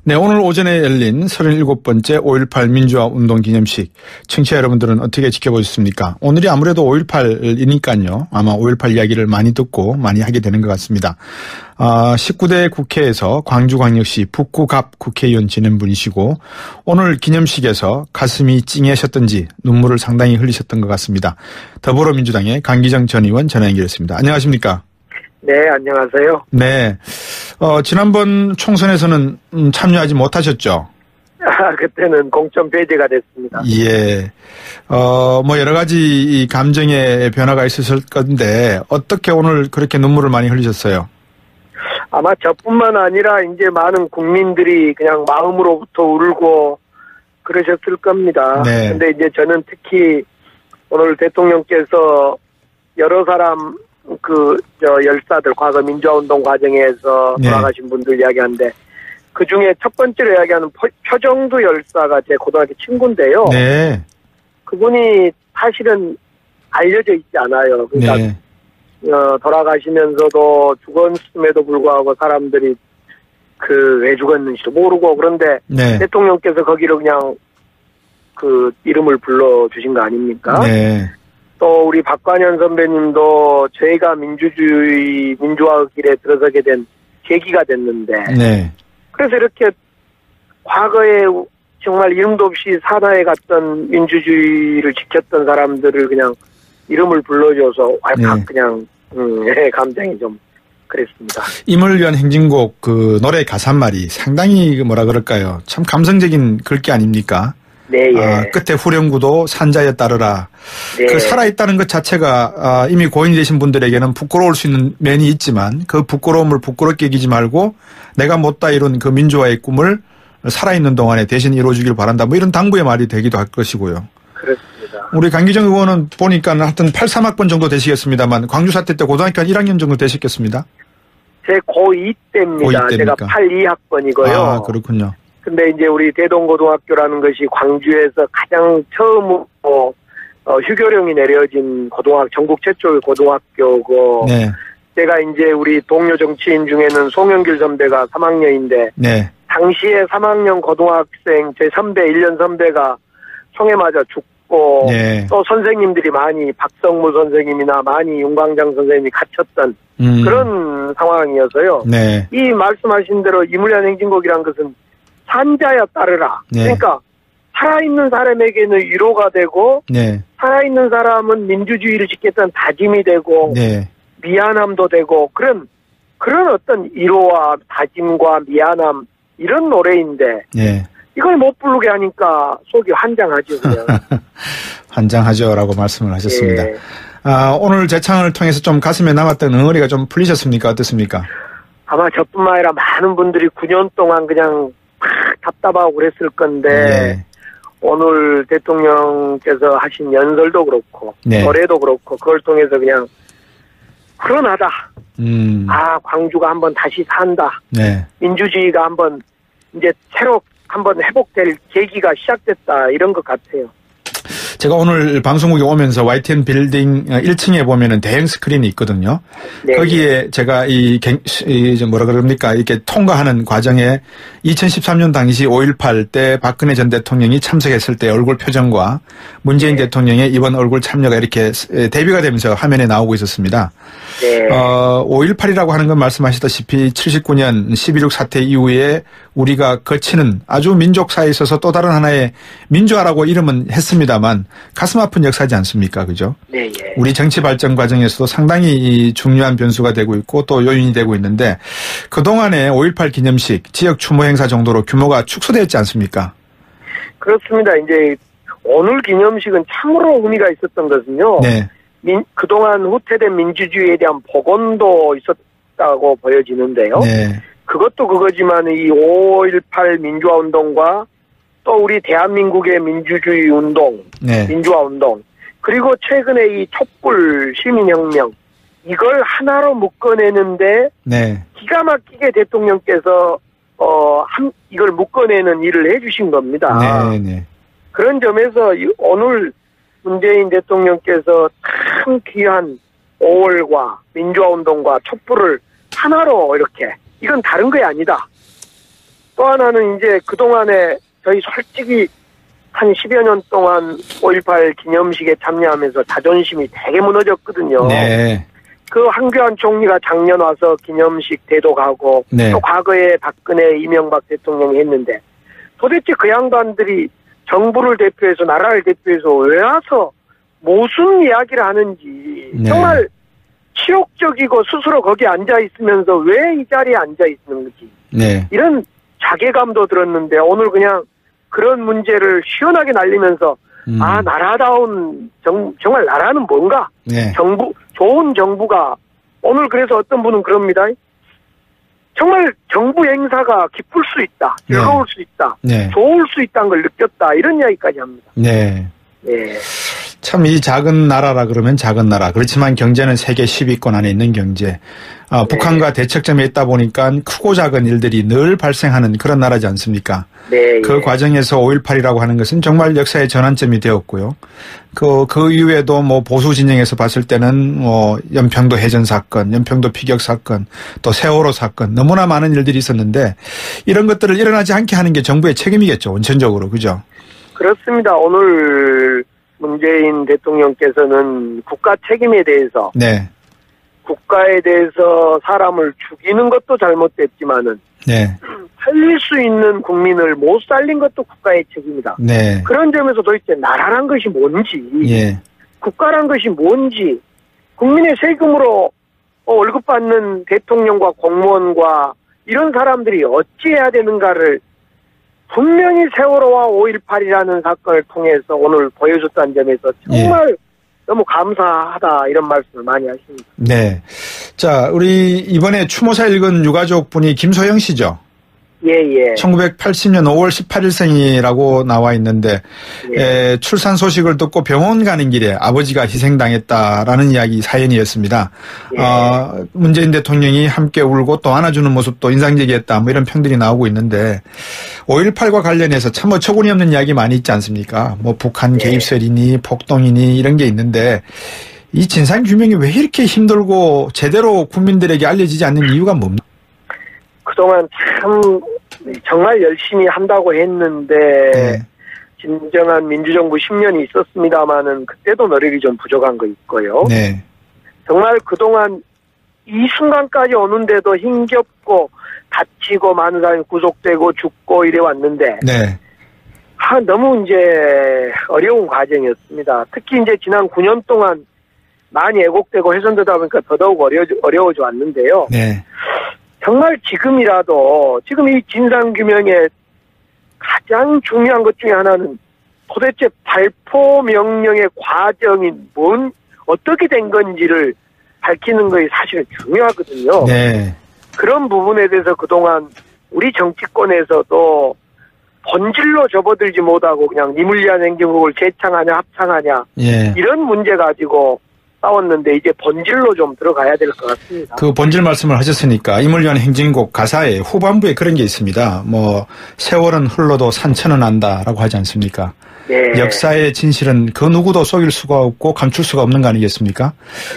네, 오늘 오전에 열린 37번째 5.18 민주화 운동 기념식. 청취자 여러분들은 어떻게 지켜보셨습니까? 오늘이 아무래도 5.18이니까요. 아마 5.18 이야기를 많이 듣고 많이 하게 되는 것 같습니다. 19대 국회에서 광주광역시 북구갑 국회의원 지낸 분이시고 오늘 기념식에서 가슴이 찡해셨던지 눈물을 상당히 흘리셨던 것 같습니다. 더불어민주당의 강기정 전 의원 전화 연결했습니다. 안녕하십니까? 네, 안녕하세요. 네. 지난번 총선에서는 참여하지 못하셨죠? 그때는 공천 배제가 됐습니다. 예. 여러 가지 이 감정의 변화가 있었을 건데, 어떻게 오늘 그렇게 눈물을 많이 흘리셨어요? 아마 저뿐만 아니라 이제 많은 국민들이 그냥 마음으로부터 울고 그러셨을 겁니다. 네. 근데 이제 저는 특히 오늘 대통령께서 여러 사람 열사들, 과거 민주화운동 과정에서 돌아가신 분들 이야기하는데, 그 중에 첫 번째로 이야기하는 표정두 열사가 제 고등학교 친구인데요. 네. 그분이 사실은 알려져 있지 않아요. 그러니까, 네. 돌아가시면서도 죽었음에도 불구하고 사람들이 왜 죽었는지도 모르고, 그런데 네. 대통령께서 거기로 그냥 이름을 불러주신 거 아닙니까? 네. 또 우리 박관현 선배님도 저희가 민주화 길에 들어서게 된 계기가 됐는데, 네. 그래서 이렇게 과거에 정말 이름도 없이 산하에 갔던 민주주의를 지켰던 사람들을 그냥 이름을 불러줘서 네. 그냥 감정이 좀 그랬습니다. 임을 위한 행진곡 노래 가사말이 상당히 뭐라 그럴까요? 참 감성적인 글귀 아닙니까? 네, 예. 끝에 후렴구도 산자에 따르라. 네. 살아있다는 것 자체가 이미 고인이 되신 분들에게는 부끄러울 수 있는 면이 있지만 그 부끄러움을 부끄럽게 여기지 말고 내가 못다 이룬 그 민주화의 꿈을 살아있는 동안에 대신 이루어주길 바란다. 이런 당부의 말이 되기도 할 것이고요. 그렇습니다. 우리 강기정 의원은 보니까 하여튼 83학번 정도 되시겠습니다만 광주 사태 때 고등학교 한 1학년 정도 되셨겠습니다? 제 고2 때입니다. 고2 제가 82학번이고요. 아, 그렇군요. 근데 이제 우리 대동고등학교라는 것이 광주에서 가장 처음으로 휴교령이 내려진 전국 최초의 고등학교고, 네. 제가 이제 우리 동료 정치인 중에는 송영길 선배가 3학년인데, 네. 당시에 3학년 고등학생 제 선배 1년 선배가 총에 맞아 죽고, 네. 또 선생님들이 많이 박성무 선생님이나 많이 윤광장 선생님이 갇혔던 그런 상황이어서요. 네. 이 말씀하신 대로 이물리한 행진곡이란 것은 산자야 따르라. 네. 그러니까 살아있는 사람에게는 위로가 되고, 네. 살아있는 사람은 민주주의를 지켰던 다짐이 되고, 네. 미안함도 되고, 그런 어떤 위로와 다짐과 미안함, 이런 노래인데, 네. 이걸 못 부르게 하니까 속이 환장하죠, 그냥. 환장하죠라고 말씀을 하셨습니다. 예. 오늘 재창을 통해서 좀 가슴에 남았던 응어리가 좀 풀리셨습니까? 어떻습니까? 아마 저뿐만 아니라 많은 분들이 9년 동안 그냥 답답하고 그랬을 건데, 네. 오늘 대통령께서 하신 연설도 그렇고, 네. 노래도 그렇고, 그걸 통해서 그냥 불안하다. 광주가 한번 다시 산다. 네. 민주주의가 한번 이제 새로 한번 회복될 계기가 시작됐다. 이런 것 같아요. 제가 오늘 방송국에 오면서 YTN 빌딩 1층에 보면은 대형 스크린이 있거든요. 네. 거기에 제가 뭐라 그럽니까? 이렇게 통과하는 과정에 2013년 당시 5.18 때 박근혜 전 대통령이 참석했을 때 얼굴 표정과 문재인 네. 대통령의 이번 얼굴 참여가 이렇게 대비가 되면서 화면에 나오고 있었습니다. 네. 5.18이라고 하는 건 말씀하셨다시피 79년 12.6 사태 이후에 우리가 거치는 아주 민족사에 있어서 또 다른 하나의 민주화라고 이름은 했습니다만 가슴 아픈 역사지 않습니까? 그죠? 네, 예. 우리 정치 발전 과정에서도 상당히 중요한 변수가 되고 있고 또 요인이 되고 있는데 그동안에 5.18 기념식, 지역 추모 행사 정도로 규모가 축소되었지 않습니까? 그렇습니다. 이제 오늘 기념식은 참으로 의미가 있었던 것은요. 네. 그동안 후퇴된 민주주의에 대한 복원도 있었다고 보여지는데요. 네. 그것도 그거지만 이 5.18 민주화 운동과 또 우리 대한민국의 민주주의 운동, 네. 민주화 운동, 그리고 최근에 이 촛불 시민혁명, 이걸 하나로 묶어내는데 네. 기가 막히게 대통령께서 이걸 묶어내는 일을 해주신 겁니다. 네. 네. 그런 점에서 오늘 문재인 대통령께서 참 귀한 5월과 민주화운동과 촛불을 하나로 이렇게, 이건 다른 게 아니다. 또 하나는 이제 그동안에 저희 솔직히 한 10여 년 동안 5.18 기념식에 참여하면서 자존심이 되게 무너졌거든요. 네. 그 황교안 총리가 작년 와서 기념식 대독하고 네. 또 과거에 박근혜, 이명박 대통령이 했는데 도대체 그 양반들이 정부를 대표해서 나라를 대표해서 왜 와서 무슨 이야기를 하는지 네. 정말 치욕적이고 스스로 거기 앉아 있으면서 왜 이 자리에 앉아 있는지 네. 이런 자괴감도 들었는데 오늘 그냥 그런 문제를 시원하게 날리면서 아 나라다운 정말 나라는 뭔가 네. 좋은 정부가 오늘 그래서 어떤 분은 그럽니다. 정말 정부 행사가 기쁠 수 있다, 즐거울 수 있다, 네. 좋을 수 있다는 걸 느꼈다 이런 이야기까지 합니다. 네. 네. 참 이 작은 나라라 그러면 작은 나라. 그렇지만 경제는 세계 10위권 안에 있는 경제. 북한과 대척점에 있다 보니까 크고 작은 일들이 늘 발생하는 그런 나라지 않습니까? 네. 그 과정에서 5.18이라고 하는 것은 정말 역사의 전환점이 되었고요. 그 이후에도 뭐 보수 진영에서 봤을 때는 뭐 연평도 해전 사건, 연평도 피격 사건, 또 세월호 사건 너무나 많은 일들이 있었는데 이런 것들을 일어나지 않게 하는 게 정부의 책임이겠죠. 원천적으로. 그죠? 그렇습니다. 오늘 문재인 대통령께서는 국가 책임에 대해서 네. 국가에 대해서 사람을 죽이는 것도 잘못됐지만은 네. 살릴 수 있는 국민을 못 살린 것도 국가의 책임이다. 네. 그런 점에서 도대체 나라란 것이 뭔지, 예. 국가란 것이 뭔지, 국민의 세금으로 월급 받는 대통령과 공무원과 이런 사람들이 어찌해야 되는가를 분명히 세월호와 5.18이라는 사건을 통해서 오늘 보여줬다는 점에서 정말 너무 감사하다 이런 말씀을 많이 하십니다. 네. 자, 우리 이번에 추모사 읽은 유가족 분이 김소영 씨죠? 예. 1980년 5월 18일생이라고 나와 있는데 출산 소식을 듣고 병원 가는 길에 아버지가 희생당했다라는 이야기 사연이었습니다. 문재인 대통령이 함께 울고 또 안아주는 모습도 인상적이었다 뭐 이런 평들이 나오고 있는데 5.18과 관련해서 참 어처구니 없는 이야기 많이 있지 않습니까? 뭐 북한 개입설이니 폭동이니 이런 게 있는데 이 진상규명이 왜 이렇게 힘들고 제대로 국민들에게 알려지지 않는 이유가 뭡니까? 그동안 참 정말 열심히 한다고 했는데 진정한 민주정부 10년이 있었습니다마는 그때도 노력이 좀 부족한 거 있고요. 네. 정말 그동안 이 순간까지 오는데도 힘겹고 다치고 많은 사람이 구속되고 죽고 이래 왔는데 너무 이제 어려운 과정이었습니다. 특히 이제 지난 9년 동안 많이 애곡되고 훼손되다 보니까 더더욱 어려워져 왔는데요. 네. 정말 지금이라도 지금 이 진상규명의 가장 중요한 것 중에 하나는 도대체 발포 명령의 과정이 어떻게 된 건지를 밝히는 것이 사실은 중요하거든요. 네. 그런 부분에 대해서 그동안 우리 정치권에서도 본질로 접어들지 못하고 그냥 니물리한 행정국을 재창하냐 합창하냐 이런 문제 가지고 싸웠는데 이제 본질로 좀 들어가야 될 것 같습니다. 그 본질 말씀을 하셨으니까 임을 위한 행진곡 가사에 후반부에 그런 게 있습니다. 뭐 세월은 흘러도 산천은 안다라고 하지 않습니까? 네. 역사의 진실은 그 누구도 속일 수가 없고 감출 수가 없는 거 아니겠습니까?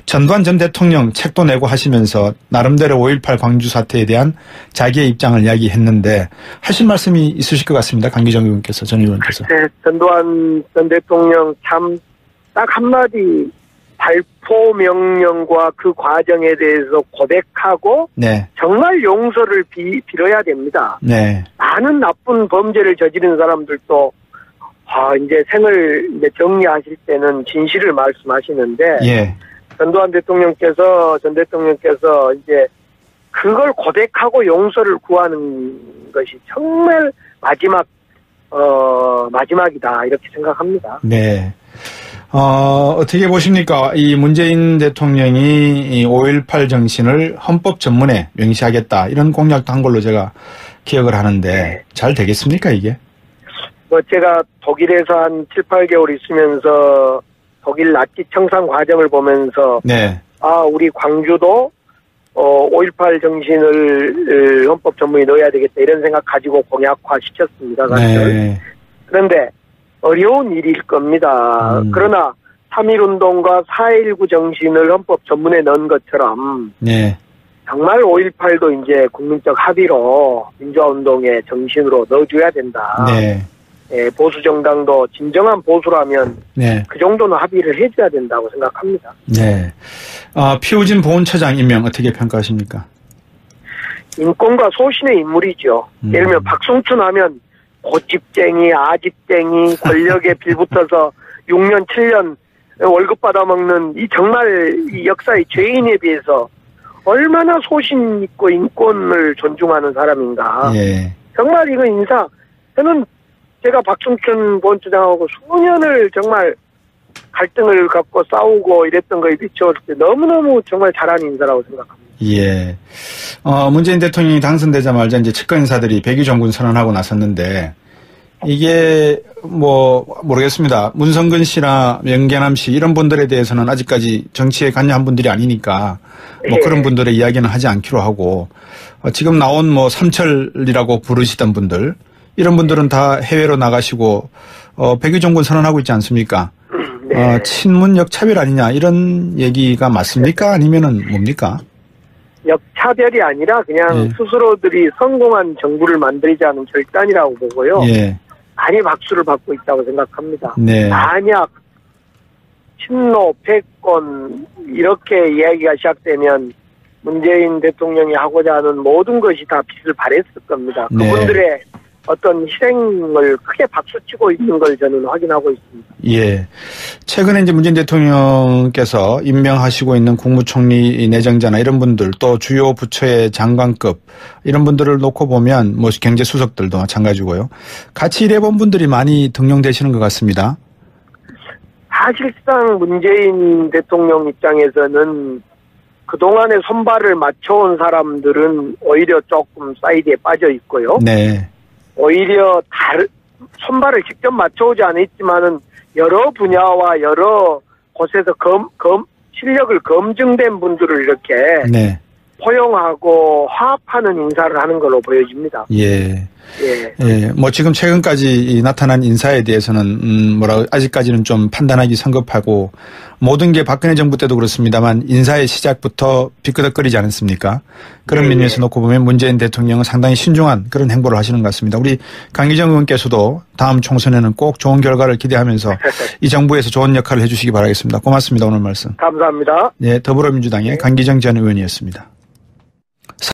전두환 전 대통령 책도 내고 하시면서 나름대로 5.18 광주 사태에 대한 자기의 입장을 이야기했는데 하실 말씀이 있으실 것 같습니다. 강기정 의원께서, 전 의원께서. 네, 전두환 전 대통령 참 딱 한마디 발포 명령과 그 과정에 대해서 고백하고 정말 용서를 빌어야 됩니다. 많은 나쁜 범죄를 저지른 사람들도 이제 생을 이제 정리하실 때는 진실을 말씀하시는데 전두환 대통령께서 전 대통령께서 이제 그걸 고백하고 용서를 구하는 것이 정말 마지막이다 이렇게 생각합니다. 네. 어떻게 보십니까? 이 문재인 대통령이 이 5.18 정신을 헌법 전문에 명시하겠다 이런 공약도 한 걸로 제가 기억을 하는데 잘 되겠습니까 이게? 제가 독일에서 한 7, 8개월 있으면서 독일 나치 청산 과정을 보면서 우리 광주도 5.18 정신을 헌법 전문에 넣어야 되겠다 이런 생각 가지고 공약화 시켰습니다. 사실. 그런데 어려운 일일 겁니다. 그러나 3.1운동과 4.19 정신을 헌법 전문에 넣은 것처럼 정말 5.18도 이제 국민적 합의로 민주화운동의 정신으로 넣어줘야 된다. 네. 예, 보수 정당도 진정한 보수라면 네. 그 정도는 합의를 해줘야 된다고 생각합니다. 네. 피우진 보훈처장 임명 어떻게 평가하십니까? 인권과 소신의 인물이죠. 예를 들면 박승춘 하면 고집쟁이, 아집쟁이, 권력에 빌붙어서 6년, 7년 월급 받아먹는 이 정말 이 역사의 죄인에 비해서 얼마나 소신 있고 인권을 존중하는 사람인가. 예. 정말 이거 저는 제가 박승춘 보훈처장하고 수년을 정말 갈등을 갖고 싸우고 이랬던 거에 비추었을 때 너무너무 정말 잘하는 인사라고 생각합니다. 예. 문재인 대통령이 당선되자마자 이제 측근 인사들이 백의종군 선언하고 나섰는데 이게 모르겠습니다. 문성근 씨나 명계남 씨 이런 분들에 대해서는 아직까지 정치에 관여한 분들이 아니니까 그런 분들의 이야기는 하지 않기로 하고 지금 나온 삼철이라고 부르시던 분들 이런 분들은 다 해외로 나가시고 백의종군 선언하고 있지 않습니까? 네. 친문 역차별 아니냐 이런 얘기가 맞습니까? 아니면은 뭡니까? 역차별이 아니라 그냥 스스로들이 성공한 정부를 만들자는 결단이라고 보고요. 예. 많이 박수를 받고 있다고 생각합니다. 네. 만약 친노, 패권 이렇게 이야기가 시작되면 문재인 대통령이 하고자 하는 모든 것이 다 빛을 발했을 겁니다. 네. 그분들의 어떤 희생을 크게 박수치고 있는 걸 저는 확인하고 있습니다. 예. 최근에 이제 문재인 대통령께서 임명하시고 있는 국무총리 내정자나 이런 분들 또 주요 부처의 장관급 이런 분들을 놓고 보면 경제수석들도 마찬가지고요. 같이 일해본 분들이 많이 등용되시는 것 같습니다. 사실상 문재인 대통령 입장에서는 그동안에 손발을 맞춰온 사람들은 오히려 조금 사이드에 빠져 있고요. 네. 오히려 손발을 직접 맞춰오지 않았지만은 여러 분야와 여러 곳에서 실력을 검증된 분들을 이렇게 네. 포용하고 화합하는 인사를 하는 걸로 보여집니다. 예. 예. 예. 지금 최근까지 나타난 인사에 대해서는 아직까지는 좀 판단하기 성급하고 모든 게 박근혜 정부 때도 그렇습니다만 인사의 시작부터 비끄덕거리지 않았습니까? 그런 면에서 놓고 보면 문재인 대통령은 상당히 신중한 그런 행보를 하시는 것 같습니다. 우리 강기정 의원께서도 다음 총선에는 꼭 좋은 결과를 기대하면서 이 정부에서 좋은 역할을 해주시기 바라겠습니다. 고맙습니다. 오늘 말씀. 감사합니다. 네, 더불어민주당의 강기정 전 의원이었습니다.